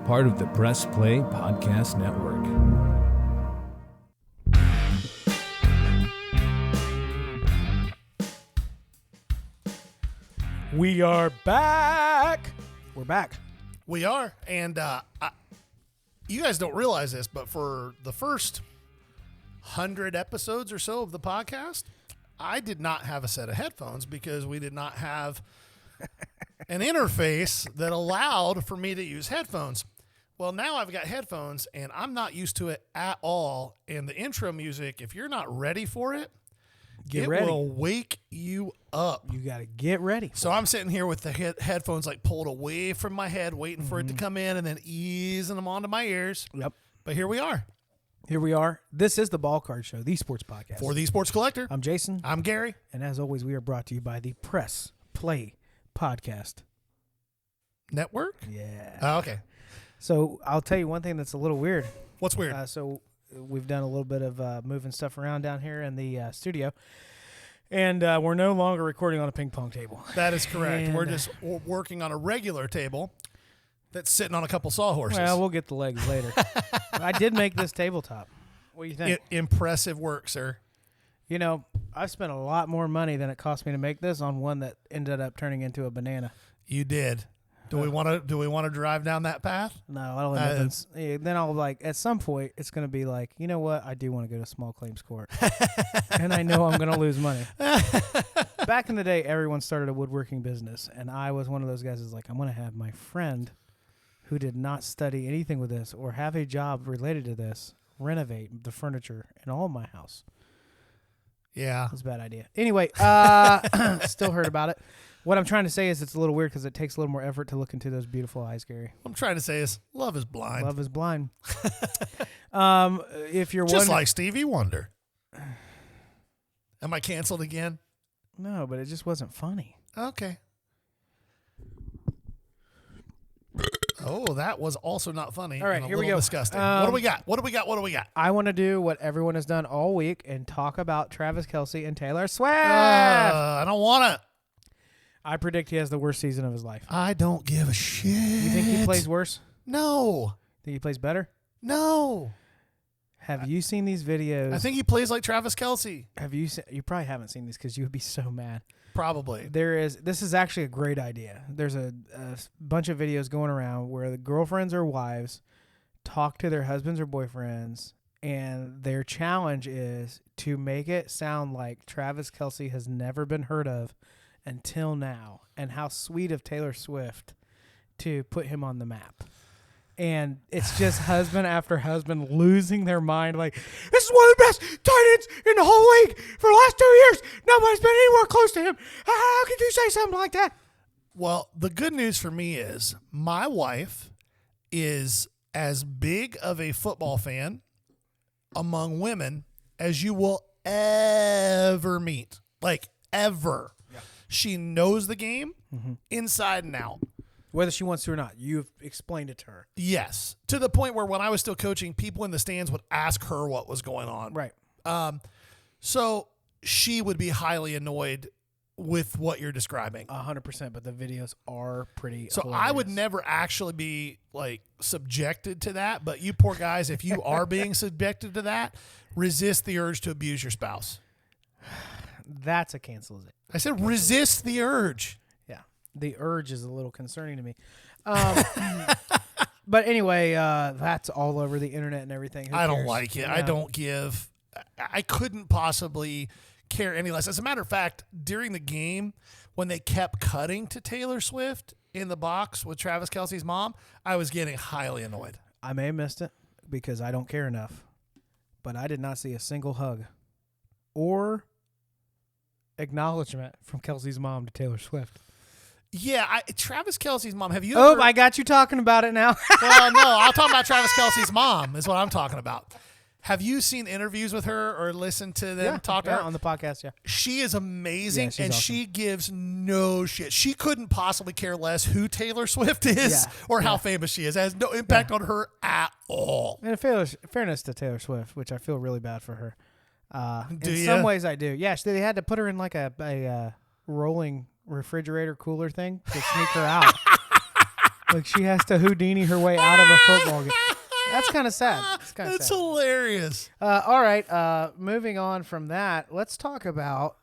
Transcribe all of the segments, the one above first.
part of the Press Play Podcast Network. We are back. We're back. We are. And you guys don't realize this, but for the first 100 episodes or so of the podcast, I did not have a set of headphones because we did not have an interface that allowed for me to use headphones. Well, now I've got headphones and I'm not used to it at all. And the intro music, if you're not ready for it, Get it ready. will wake you up. You got to get ready. So I'm sitting here with the headphones like pulled away from my head, waiting for it to come in and then easing them onto my ears. Yep. But here we are. Here we are. This is the Ball Card Show, the sports podcast. For the Sports Collector. I'm Jason. I'm Gary. And as always, we are brought to you by the Press Play Podcast Network? Yeah. Oh, okay. So I'll tell you one thing that's a little weird. What's weird? So we've done a little bit of moving stuff around down here in the studio. And we're no longer recording on a ping pong table. That is correct. And We're just working on a regular table that's sitting on a couple sawhorses. Well, we'll get the legs later. I did make this tabletop. What do you think? Impressive work, sir. You know, I've spent a lot more money than it cost me to make this on one that ended up turning into a banana. You did. Do we want to drive down that path? No, I don't think nothing's. Then I'll at some point it's going to be like, you know what? I do want to go to small claims court, and I know I'm going to lose money. Back in the day, everyone started a woodworking business, and I was one of those guys. That's like, I'm going to have my friend, who did not study anything with this or have a job related to this, renovate the furniture in all my house. Yeah, That's a bad idea. Anyway, still heard about it. What I'm trying to say is it's a little weird because it takes a little more effort to look into those beautiful eyes, Gary. what I'm trying to say is love is blind. Love is blind. If you're Just like Stevie Wonder. Am I canceled again? No, but it just wasn't funny. Okay. Oh, that was also not funny. All right, and a here we little go. Disgusting. What do we got? What do we got? I want to do what everyone has done all week and talk about Travis Kelce and Taylor Swift. I don't want to. I predict he has the worst season of his life. I don't give a shit. You think he plays worse? No. Think he plays better? No. Have you seen these videos? I think he plays like Travis Kelce. Have you? You probably haven't seen these because you would be so mad. Probably. This is actually a great idea. There's a bunch of videos going around where the girlfriends or wives talk to their husbands or boyfriends, and their challenge is to make it sound like Travis Kelce has never been heard of until now, and how sweet of Taylor Swift to put him on the map. And it's just husband after husband losing their mind. Like, this is one of the best tight ends in the whole league for the last 2 years. Nobody's been anywhere close to him. How could you say something like that? Well, the good news for me is my wife is as big of a football fan among women as you will ever meet. Like, ever. Yeah. She knows the game inside and out. Whether she wants to or not, you've explained it to her. Yes. To the point where when I was still coaching, people in the stands would ask her what was going on. Right. So she would be highly annoyed with what you're describing. 100%, but the videos are pretty So hilarious. I would never actually be like subjected to that, but you poor guys, if you are being subjected to that, resist the urge to abuse your spouse. That's a cancel. I said resist the urge. Yeah. The urge is a little concerning to me. But anyway, that's all over the internet and everything. Who I don't cares? like it. You I know? don't give. I couldn't possibly care any less. As a matter of fact, during the game, when they kept cutting to Taylor Swift in the box with Travis Kelce's mom, I was getting highly annoyed. I may have missed it because I don't care enough, but I did not see a single hug or acknowledgement from Kelsey's mom to Taylor Swift. Yeah, Travis Kelce's mom. Have you Oh, ever... I got you talking about it now. Well, no, I'm talking about Travis Kelce's mom is what I'm talking about. Have you seen interviews with her or listened to them talk to her? on the podcast, yeah. She is amazing, Yeah, she's and awesome. she gives no shit. She couldn't possibly care less who Taylor Swift is or how famous she is. It has no impact on her at all. And fairness to Taylor Swift, which I feel really bad for her. Do in ya? some ways I do. Yeah, they had to put her in like a rolling refrigerator cooler thing to sneak her out. Like she has to Houdini her way out of a football game. That's kind of sad. It's kind of That's sad. hilarious. All right. Moving on from that, let's talk about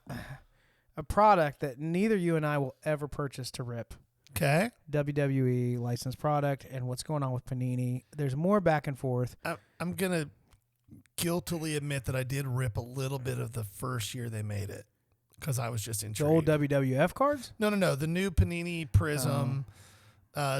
a product that neither you and I will ever purchase to rip. Okay. WWE licensed product and what's going on with Panini. There's more back and forth. I'm going to guiltily admit that I did rip a little bit of the first year they made it because I was just The intrigued. old WWF cards? No. The new Panini Prism.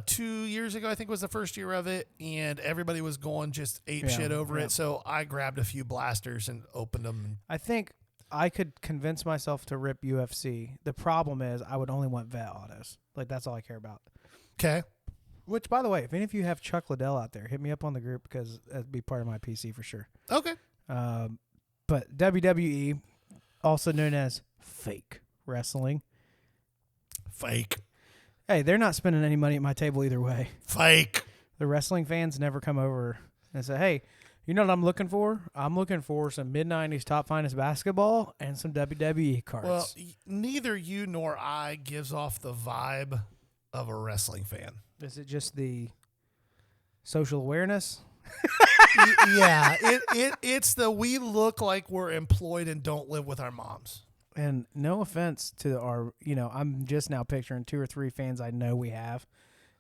2 years ago, I think, was the first year of it, and everybody was going just ape shit over it. So I grabbed a few blasters and opened them. I think I could convince myself to rip UFC. The problem is I would only want vet autos. Like, that's all I care about. Okay. Which, by the way, if any of you have Chuck Liddell out there, hit me up on the group because that'd be part of my PC for sure. Okay. But WWE, also known as fake wrestling. Fake. Hey, they're not spending any money at my table either way. Fake. The wrestling fans never come over and say, hey, you know what I'm looking for? I'm looking for some mid-90s top finest basketball and some WWE cards. Well, neither you nor I gives off the vibe of a wrestling fan. Is it just the social awareness? Yeah. It's the we look like we're employed and don't live with our moms. And no offense to our, I'm just now picturing 2 or 3 fans I know we have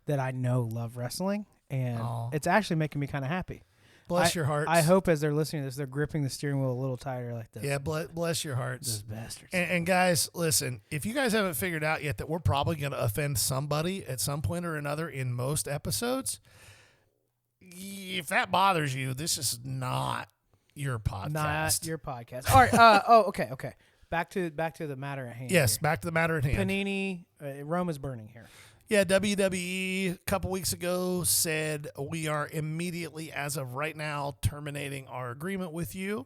that I know love wrestling. And it's actually making me kind of happy. Bless your hearts. I hope as they're listening to this, they're gripping the steering wheel a little tighter like this. Yeah, bless your hearts. Those bastards. And guys, listen, if you guys haven't figured out yet that we're probably going to offend somebody at some point or another in most episodes, if that bothers you, this is not your podcast. Not your podcast. All right. Okay. Back to the matter at hand. Yes, here. back to the matter at hand. Panini, Rome is burning here. Yeah, WWE a couple weeks ago said we are immediately, as of right now, terminating our agreement with you.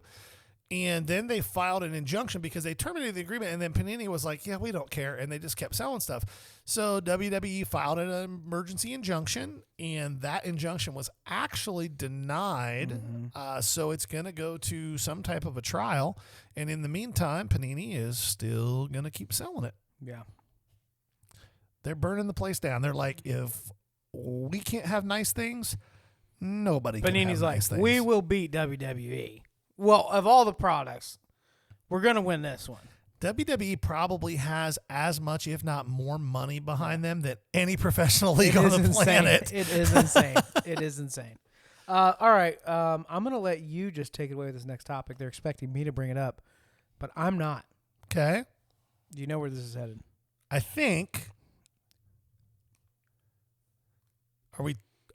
And then they filed an injunction because they terminated the agreement. And then Panini was like, yeah, we don't care. And they just kept selling stuff. So WWE filed an emergency injunction. And that injunction was actually denied. So it's going to go to some type of a trial. And in the meantime, Panini is still going to keep selling it. Yeah. They're burning the place down. They're like, if we can't have nice things, nobody can have Panini's nice like, things. we will beat WWE. Well, of all the products, we're going to win this one. WWE probably has as much, if not more, money behind them than any professional league on the planet. It is insane. It is insane. All right. I'm going to let you just take it away with this next topic. They're expecting me to bring it up, but I'm not. Okay. Do you know where this is headed? I think.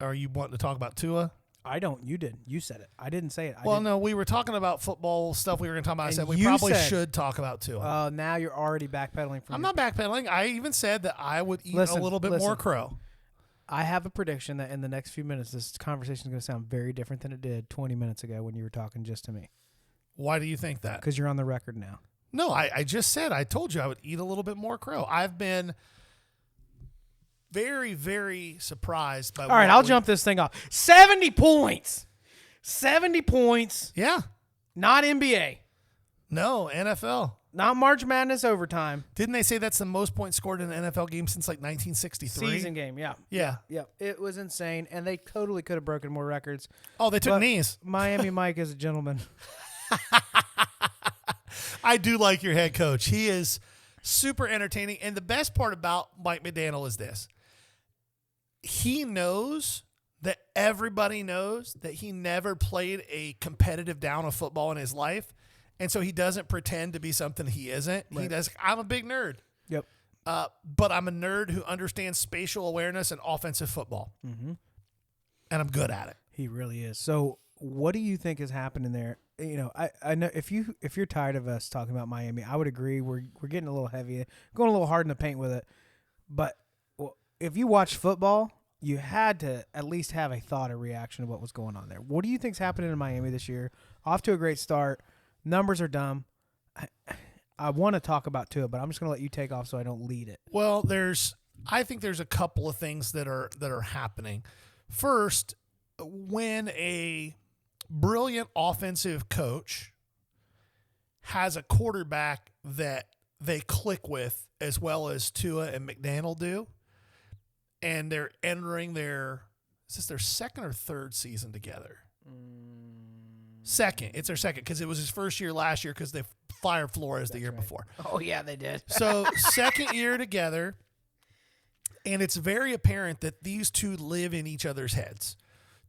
Are you wanting to talk about Tua? I don't. You did. You said it. I didn't say it. Well, no, we were talking about football stuff we were going to talk about. I And said we you probably said- should talk about Tua. Now you're already backpedaling from I'm your- not backpedaling. I even said that I would eat a little bit more crow. I have a prediction that in the next few minutes, this conversation is going to sound very different than it did 20 minutes ago when you were talking just to me. Why do you think that? Because you're on the record now. No, I just said, I told you I would eat a little bit more crow. I've been very, very surprised by All right, I'll jump this thing off. 70 points. 70 points. Yeah. Not NBA. No, NFL. Not March Madness overtime. Didn't they say that's the most points scored in an NFL game since like 1963? Season game, yeah. Yeah. Yeah, it was insane, and they totally could have broken more records. Oh, they took But knees. Miami Mike is a gentleman. I do like your head coach. He is super entertaining. And the best part about Mike McDaniel is this. He knows that everybody knows that he never played a competitive down of football in his life. And so he doesn't pretend to be something he isn't. He Right. does. I'm a big nerd. Yep. But I'm a nerd who understands spatial awareness and offensive football. Mm-hmm. And I'm good at it. He really is. So what do you think is happening there? You know, I know if you're tired of us talking about Miami, I would agree. We're getting a little heavy, going a little hard in the paint with it. But if you watch football, you had to at least have a thought or reaction to what was going on there. What do you think's happening in Miami this year? Off to a great start. Numbers are dumb. I want to talk about Tua, but I'm just going to let you take off so I don't lead it. Well, I think there's a couple of things that are happening. First, when a brilliant offensive coach has a quarterback that they click with as well as Tua and McDaniel do, and they're entering is this their second or third season together? Second. It's their second because it was his first year last year because they fired Flores the year before. Oh, yeah, they did. So second year together, and it's very apparent that these two live in each other's heads.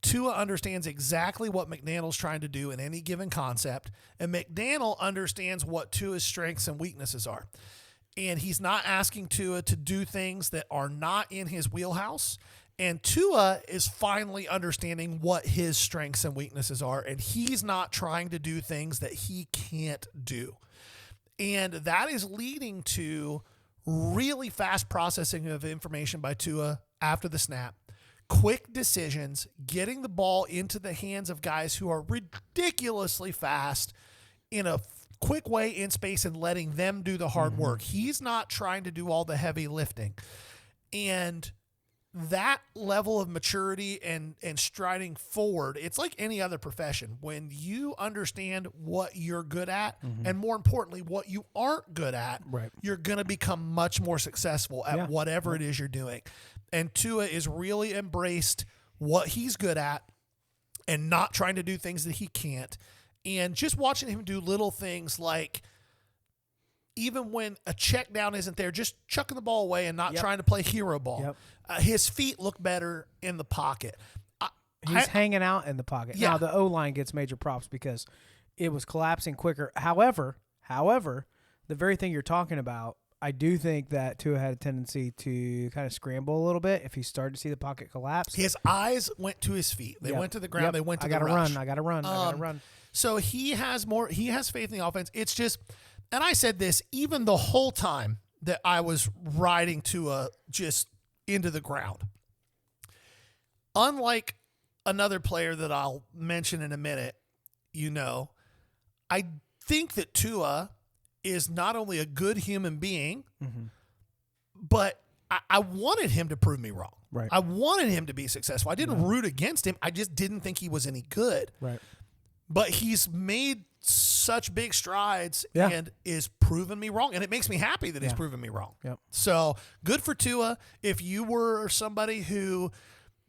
Tua understands exactly what McDaniel's trying to do in any given concept, and McDaniel understands what Tua's strengths and weaknesses are. And he's not asking Tua to do things that are not in his wheelhouse. And Tua is finally understanding what his strengths and weaknesses are, and he's not trying to do things that he can't do. And that is leading to really fast processing of information by Tua after the snap, quick decisions, getting the ball into the hands of guys who are ridiculously fast in a quick way in space and letting them do the hard work. He's not trying to do all the heavy lifting. And that level of maturity and striding forward, it's like any other profession. When you understand what you're good at, and more importantly, what you aren't good at, Right. you're going to become much more successful at whatever it is you're doing. And Tua is really embraced what he's good at and not trying to do things that he can't. And just watching him do little things like, even when a check down isn't there, just chucking the ball away and not trying to play hero ball. His feet look better in the pocket. He's hanging out in the pocket. Yeah. Now, the O-line gets major props because it was collapsing quicker. However, the very thing you're talking about, I do think that Tua had a tendency to kind of scramble a little bit if he started to see the pocket collapse. His eyes went to his feet. They went to the ground. They went to the rush. I got to run. So he has faith in the offense. It's just, and I said this even the whole time that I was riding Tua just into the ground. Unlike another player that I'll mention in a minute, I think that Tua is not only a good human being, but I wanted him to prove me wrong. Right. I wanted him to be successful. I didn't root against him. I just didn't think he was any good. Right. But he's made such big strides Yeah. and is proving me wrong. And it makes me happy that he's proven me wrong. Yep. So good for Tua. If you were somebody who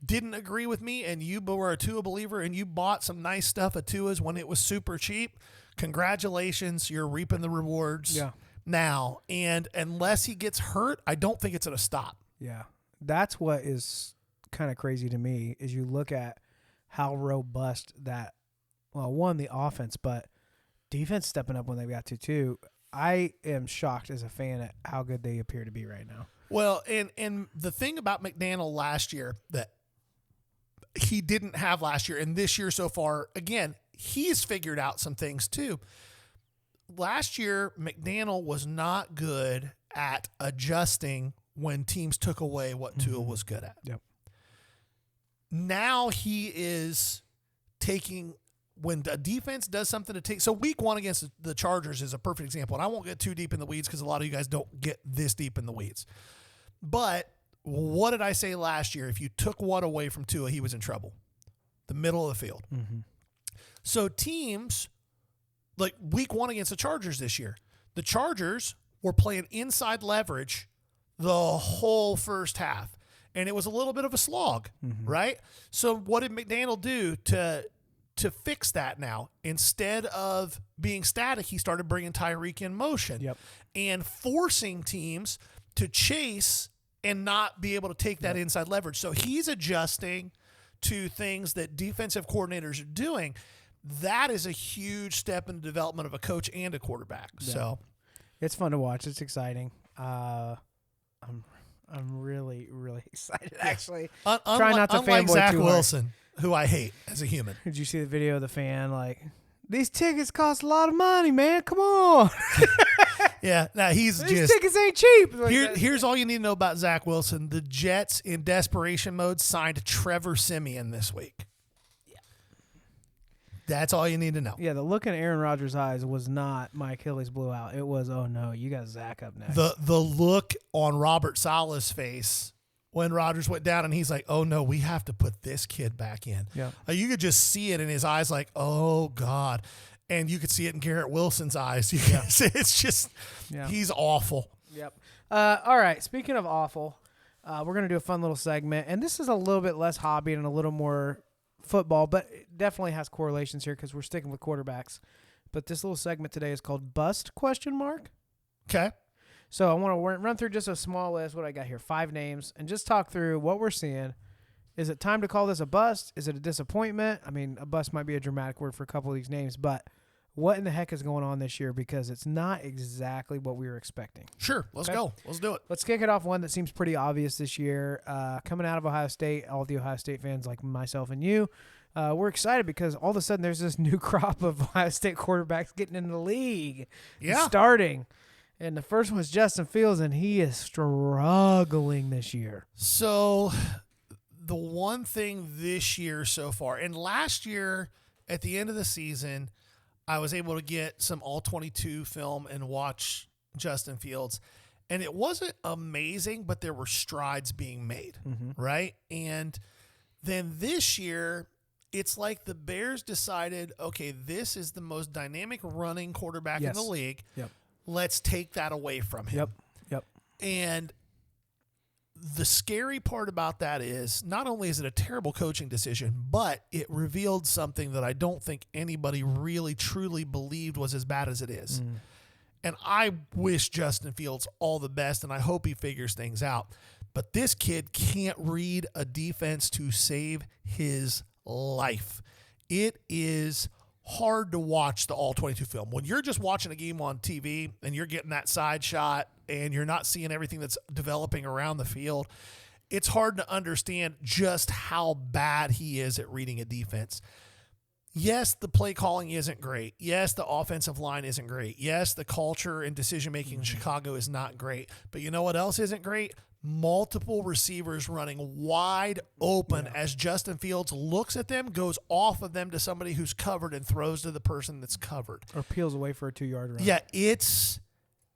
didn't agree with me and you were a Tua believer and you bought some nice stuff at Tua's when it was super cheap, congratulations. You're reaping the rewards now. And unless he gets hurt, I don't think it's going to stop. Yeah. That's what is kind of crazy to me is you look at how robust that, well, one, the offense, but defense stepping up when they got to too. I am shocked as a fan at how good they appear to be right now. Well, and the thing about McDaniel last year that he didn't have last year and this year so far, again, he's figured out some things too. Last year, McDaniel was not good at adjusting when teams took away what Tua was good at. Yep. Now he is taking, when the defense does something to take, so week one against the Chargers is a perfect example. And I won't get too deep in the weeds because a lot of you guys don't get this deep in the weeds. But what did I say last year? If you took one away from Tua, he was in trouble. The middle of the field. So teams, like week one against the Chargers this year, the Chargers were playing inside leverage the whole first half. And it was a little bit of a slog, right? So what did McDaniel do to fix that now? Instead of being static, he started bringing Tyreek in motion and forcing teams to chase and not be able to take that inside leverage. So he's adjusting to things that defensive coordinators are doing. That is a huge step in the development of a coach and a quarterback. So it's fun to watch. It's exciting. I'm really, really excited, actually. Try not to unlike fanboy Zach too hard. Wilson, who I hate as a human. Did you see the video of the fan? Like, these tickets cost a lot of money, man. Come on. Yeah, now he's These just. tickets ain't cheap. Like Here's all you need to know about Zach Wilson. The Jets, in desperation mode, signed Trevor Siemian this week. That's all you need to know. Yeah, the look in Aaron Rodgers' eyes was not my Achilles blew out. It was, oh no, you got Zach up next. The look on Robert Saleh's face when Rodgers went down and he's like, oh no, we have to put this kid back in. Yeah. You could just see it in his eyes like, oh God. And you could see it in Garrett Wilson's eyes. It's just, he's awful. Yep. All right, speaking of awful, We're going to do a fun little segment, and this is a little bit less hobby and a little more football, but it definitely has correlations here because we're sticking with quarterbacks. But this little segment today is called Bust ? Okay. So I want to run through just a small list, what I got here, 5 names, and just talk through what we're seeing. Is it time to call this a bust? Is it a disappointment? I mean, a bust might be a dramatic word for a couple of these names, but what in the heck is going on this year? Because it's not exactly what we were expecting. Sure. Let's go. Let's do it. Let's kick it off one that seems pretty obvious this year. Coming out of Ohio State, all the Ohio State fans like myself and you, we're excited because all of a sudden there's this new crop of Ohio State quarterbacks getting in the league, and starting. And the first one was Justin Fields, and he is struggling this year. So the one thing this year so far, and last year at the end of the season, I was able to get some all-22 film and watch Justin Fields. And it wasn't amazing, but there were strides being made, right? And then this year, it's like the Bears decided, okay, this is the most dynamic running quarterback in the league. Yep. Let's take that away from him. Yep. And the scary part about that is not only is it a terrible coaching decision, but it revealed something that I don't think anybody really truly believed was as bad as it is. And I wish Justin Fields all the best, and I hope he figures things out. But this kid can't read a defense to save his life. It is hard to watch the all-22 film. When you're just watching a game on TV and you're getting that side shot and you're not seeing everything that's developing around the field, it's hard to understand just how bad he is at reading a defense. Yes, the play calling isn't great. Yes, the offensive line isn't great. Yes, the culture and decision-making in Chicago is not great. But you know what else isn't great? Multiple receivers running wide open as Justin Fields looks at them, goes off of them to somebody who's covered and throws to the person that's covered. Or peels away for a 2-yard run. Yeah, it's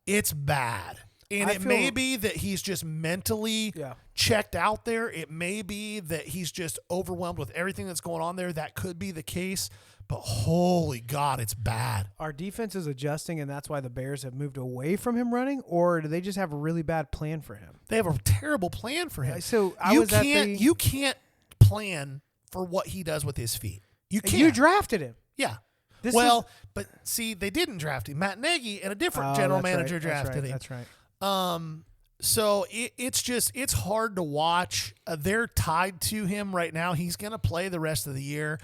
bad. And it may be that he's just mentally checked out there. It may be that he's just overwhelmed with everything that's going on there. That could be the case. But holy God, it's bad. Our defense is adjusting, and that's why the Bears have moved away from him running, or do they just have a really bad plan for him? They have a terrible plan for him. So you can't plan for what he does with his feet. You can't. You drafted him. Yeah. But see, they didn't draft him. Matt Nagy and a different general manager drafted him. That's right. So it's hard to watch. They're tied to him right now. He's going to play the rest of the year.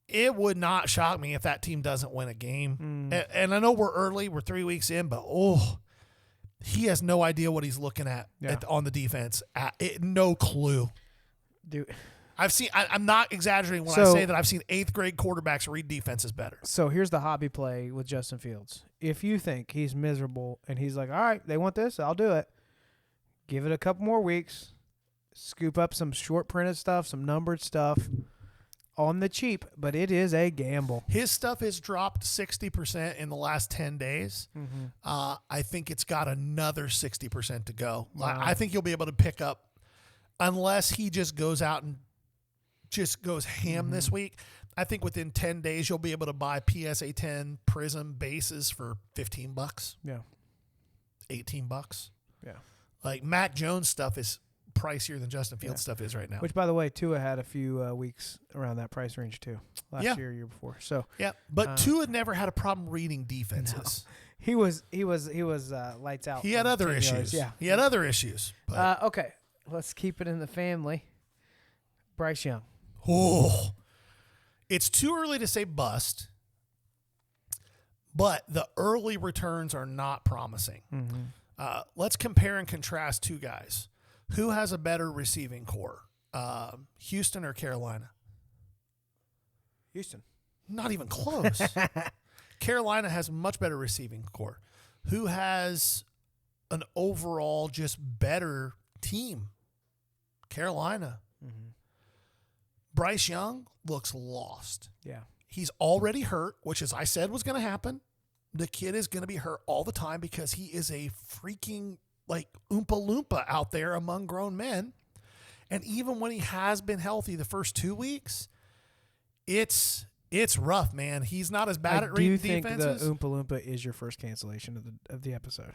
It would not shock me if that team doesn't win a game. And I know we're early, we're 3 weeks in, but he has no idea what he's looking at on the defense. No clue. Dude, I'm not exaggerating when I say that I've seen 8th grade quarterbacks read defenses better. So here's the hobby play with Justin Fields. If you think he's miserable and he's like, all right, they want this, I'll do it. Give it a couple more weeks. Scoop up some short printed stuff, some numbered stuff on the cheap, but it is a gamble. His stuff has dropped 60% in the last 10 days. I think it's got another 60% to go. Wow. I think you'll be able to pick up, unless he just goes out and just goes ham this week. I think within 10 days you'll be able to buy PSA 10 Prism bases for $15. Yeah. $18. Yeah. Like Mac Jones stuff is pricier than Justin Fields stuff is right now. Which, by the way, Tua had a few weeks around that price range too. Last year before. So but Tua never had a problem reading defenses. No. He was lights out. He had other issues. Yeah. He had other issues. But. Okay. Let's keep it in the family. Bryce Young. Oh. It's too early to say bust, but the early returns are not promising. Let's compare and contrast two guys. Who has a better receiving core, Houston or Carolina? Houston. Not even close. Carolina has a much better receiving core. Who has an overall just better team? Carolina. Bryce Young looks lost. Yeah. He's already hurt, which, as I said, was going to happen. The kid is going to be hurt all the time because he is a freaking like Oompa Loompa out there among grown men. And even when he has been healthy the first 2 weeks, it's rough, man. He's not as bad at reading defenses. Do you think the Oompa Loompa is your first cancellation of the episode?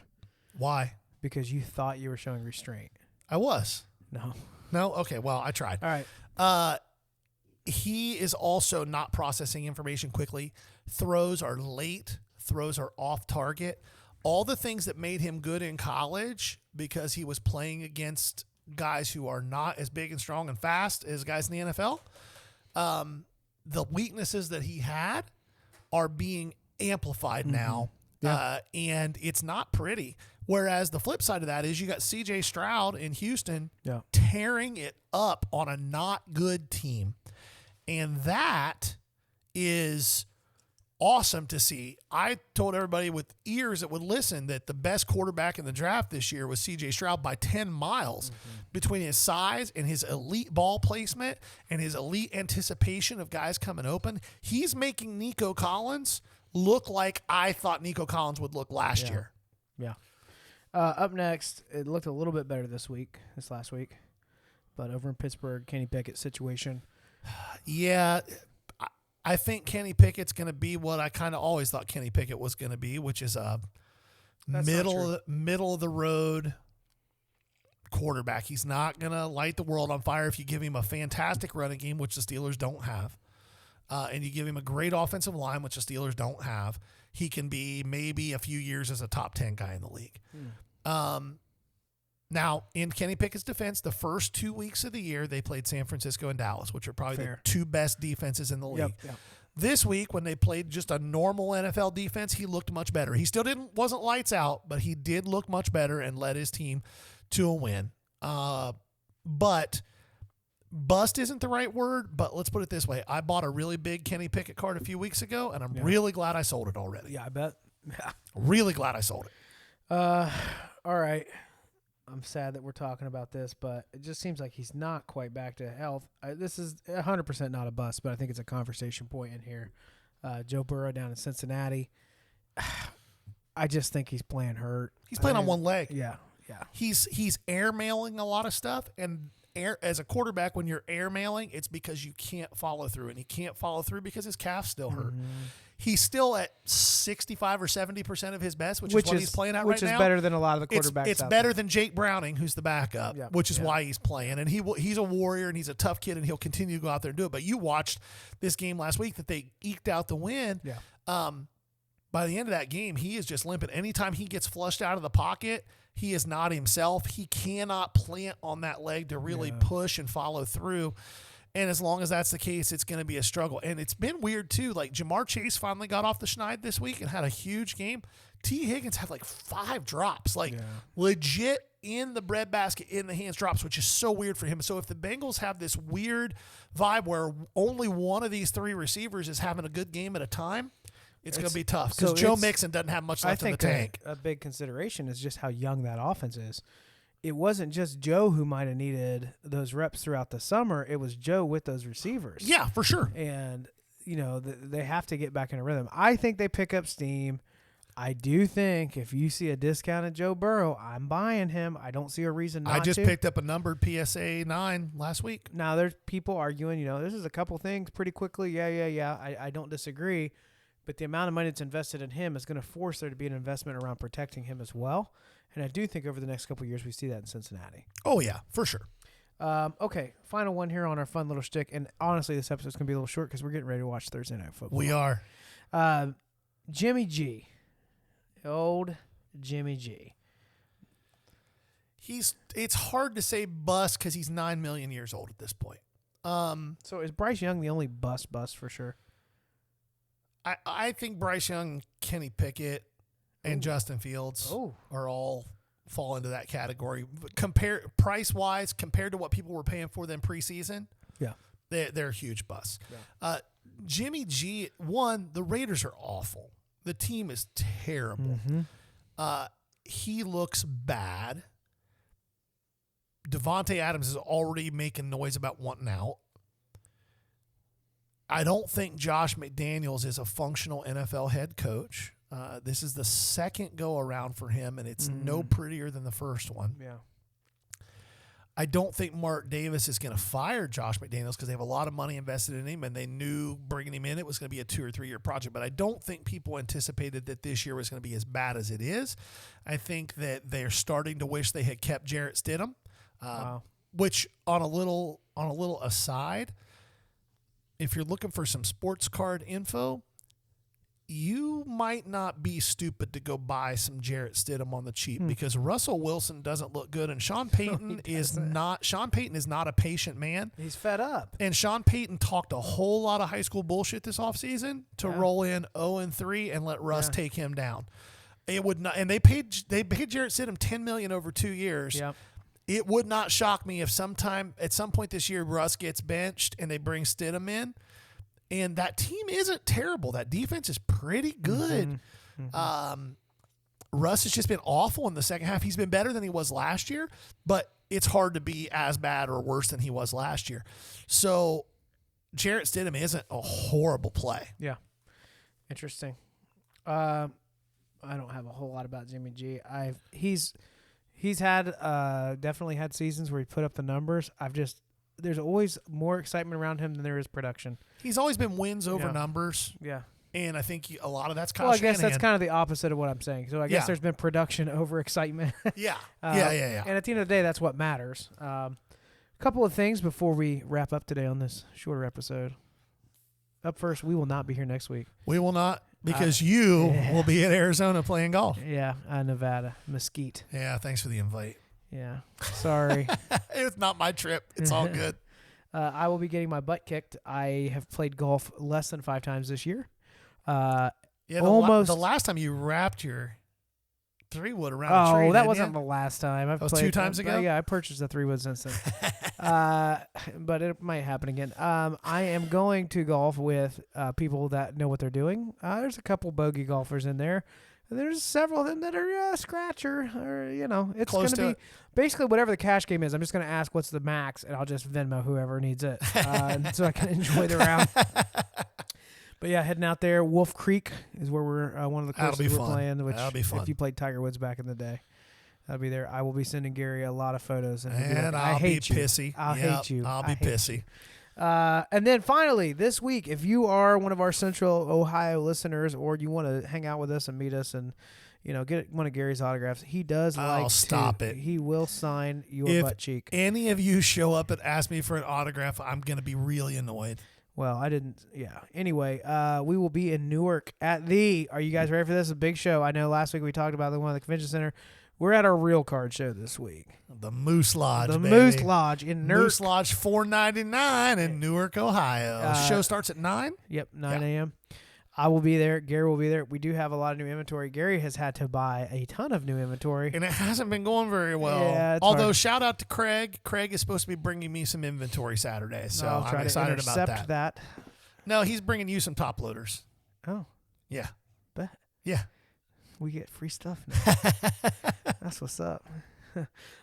Why? Because you thought you were showing restraint. I was. No. No? Okay, well, I tried. All right. He is also not processing information quickly. Throws are late. Throws are off target. All the things that made him good in college because he was playing against guys who are not as big and strong and fast as guys in the NFL. The weaknesses that he had are being amplified now. Yeah. And it's not pretty. Whereas the flip side of that is you got CJ Stroud in Houston Yeah. tearing it up on a not good team. And that is awesome to see. I told everybody with ears that would listen that the best quarterback in the draft this year was CJ Stroud by 10 miles between his size and his elite ball placement and his elite anticipation of guys coming open. He's making Nico Collins look like I thought Nico Collins would look last year. Yeah. Up next, it looked a little bit better this last week. But over in Pittsburgh, Kenny Pickett situation. Yeah, I think Kenny Pickett's going to be what I kind of always thought Kenny Pickett was going to be, which is a middle of the road quarterback. He's not going to light the world on fire if you give him a fantastic running game, which the Steelers don't have, and you give him a great offensive line, which the Steelers don't have. He can be maybe a few years as a top 10 guy in the league. Now, in Kenny Pickett's defense, the first 2 weeks of the year, they played San Francisco and Dallas, which are probably the two best defenses in the league. Yep. This week, when they played just a normal NFL defense, he looked much better. He still wasn't lights out, but he did look much better and led his team to a win. But bust isn't the right word, but let's put it this way. I bought a really big Kenny Pickett card a few weeks ago, and I'm really glad I sold it already. Yeah, I bet. Yeah. Really glad I sold it. All right. I'm sad that we're talking about this, but it just seems like he's not quite back to health. This is 100% not a bust, but I think it's a conversation point in here. Joe Burrow down in Cincinnati. I just think he's playing hurt. He's playing on one leg. Yeah. He's airmailing a lot of stuff, and as a quarterback, when you're airmailing, it's because you can't follow through, and he can't follow through because his calf's still hurt. He's still at 65 or 70% of his best, which is what he's playing at right now. Which is better than a lot of the quarterbacks. It's better than Jake Browning, who's the backup, which is why he's playing. And he's a warrior, and he's a tough kid, and he'll continue to go out there and do it. But you watched this game last week that they eked out the win. Yeah. By the end of that game, he is just limping. Anytime he gets flushed out of the pocket, he is not himself. He cannot plant on that leg to really push and follow through. And as long as that's the case, it's going to be a struggle. And it's been weird, too. Like, Jamar Chase finally got off the schneid this week and had a huge game. T. Higgins had, 5 drops. Legit in the breadbasket, in the hands drops, which is so weird for him. So if the Bengals have this weird vibe where only one of these 3 receivers is having a good game at a time, it's going to be tough. Because Joe Mixon doesn't have much left in the tank. A big consideration is just how young that offense is. It wasn't just Joe who might have needed those reps throughout the summer. It was Joe with those receivers. Yeah, for sure. And, they have to get back in a rhythm. I think they pick up steam. I do think if you see a discounted Joe Burrow, I'm buying him. I don't see a reason not to. I just picked up a numbered PSA 9 last week. Now, there's people arguing, this is a couple things pretty quickly. Yeah. I don't disagree. But the amount of money that's invested in him is going to force there to be an investment around protecting him as well. And I do think over the next couple of years we see that in Cincinnati. Oh, yeah, for sure. Okay, final one here on our fun little shtick. And honestly, this episode's going to be a little short because we're getting ready to watch Thursday Night Football. We are. Jimmy G. Old Jimmy G. It's hard to say bust because he's 9 million years old at this point. So is Bryce Young the only bust for sure? I think Bryce Young, Kenny Pickett, and Justin Fields are all fall into that category. Price-wise, compared to what people were paying for them preseason, they're a huge bust. Yeah. Jimmy G, the Raiders are awful. The team is terrible. He looks bad. Devontae Adams is already making noise about wanting out. I don't think Josh McDaniels is a functional NFL head coach. This is the second go-around for him, and it's no prettier than the first one. Yeah. I don't think Mark Davis is going to fire Josh McDaniels because they have a lot of money invested in him, and they knew bringing him in it was going to be a 2 or 3 year project. But I don't think people anticipated that this year was going to be as bad as it is. I think that they're starting to wish they had kept Jarrett Stidham. Wow. Which on a little aside, if you're looking for some sports card info, you might not be stupid to go buy some Jarrett Stidham on the cheap because Russell Wilson doesn't look good, and Sean Payton is not a patient man. He's fed up. And Sean Payton talked a whole lot of high school bullshit this offseason to roll in 0-3 and let Russ take him down. It would not, and they paid Jarrett Stidham $10 million over 2 years. Yep. It would not shock me if at some point this year Russ gets benched and they bring Stidham in. And that team isn't terrible. That defense is pretty good. Russ has just been awful in the second half. He's been better than he was last year, but it's hard to be as bad or worse than he was last year. So Jarrett Stidham isn't a horrible play. Yeah. Interesting. I don't have a whole lot about Jimmy G. He's had definitely had seasons where he put up the numbers. There's always more excitement around him than there is production. He's always been wins over numbers. Yeah. And I think a lot of that's Kyle Well, I guess Shanahan. that's kind of the opposite of what I'm saying. So I guess there's been production over excitement. Yeah. And at the end of the day, that's what matters. A couple of things before we wrap up today on this shorter episode. Up first, we will not be here next week. We will not because you will be in Arizona playing golf. Yeah, Nevada, Mesquite. Yeah, thanks for the invite. Yeah, sorry. It's not my trip. It's all good. I will be getting my butt kicked. I have played golf less than 5 times this year. The last time you wrapped your 3-wood around a tree. Oh, that wasn't the last time. I've That was played 2 times ago? Yeah, I purchased a 3-wood since then. But it might happen again. I am going to golf with people that know what they're doing. There's a couple bogey golfers in there. There's several of them that are scratcher, or it's going to be basically whatever the cash game is. I'm just going to ask what's the max, and I'll just Venmo whoever needs it, so I can enjoy the round. But yeah, heading out there. Wolf Creek is where we're one of the courses we're playing. Which, that'll be fun. If you played Tiger Woods back in the day, I'll be there. I will be sending Gary a lot of photos, and I'll be pissy. I'll hate you. I'll be pissy. And then finally, this week, if you are one of our Central Ohio listeners, or you want to hang out with us and meet us, and get one of Gary's autographs, he does stop it. He will sign your butt cheek. If any of you show up and ask me for an autograph, I'm gonna be really annoyed. Well, I didn't. Yeah. Anyway, we will be in Newark at the. Are you guys ready for this? A big show. I know last week we talked about the one at the convention center. We're at our real card show this week. The Moose Lodge, The baby. Moose Lodge in Newark. Moose Lodge, $4.99 in Newark, Ohio. Show starts at 9? Yep, 9 a.m. I will be there. Gary will be there. We do have a lot of new inventory. Gary has had to buy a ton of new inventory. And it hasn't been going very well. Yeah, although, shout out to Craig. Craig is supposed to be bringing me some inventory Saturday, so I'm excited about that. No, he's bringing you some top loaders. Oh. Yeah. Bet. Yeah. We get free stuff now. That's what's up.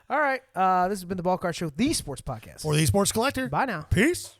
All right. This has been the Ball Card Show, the sports podcast. For the Sports Collector. Bye now. Peace.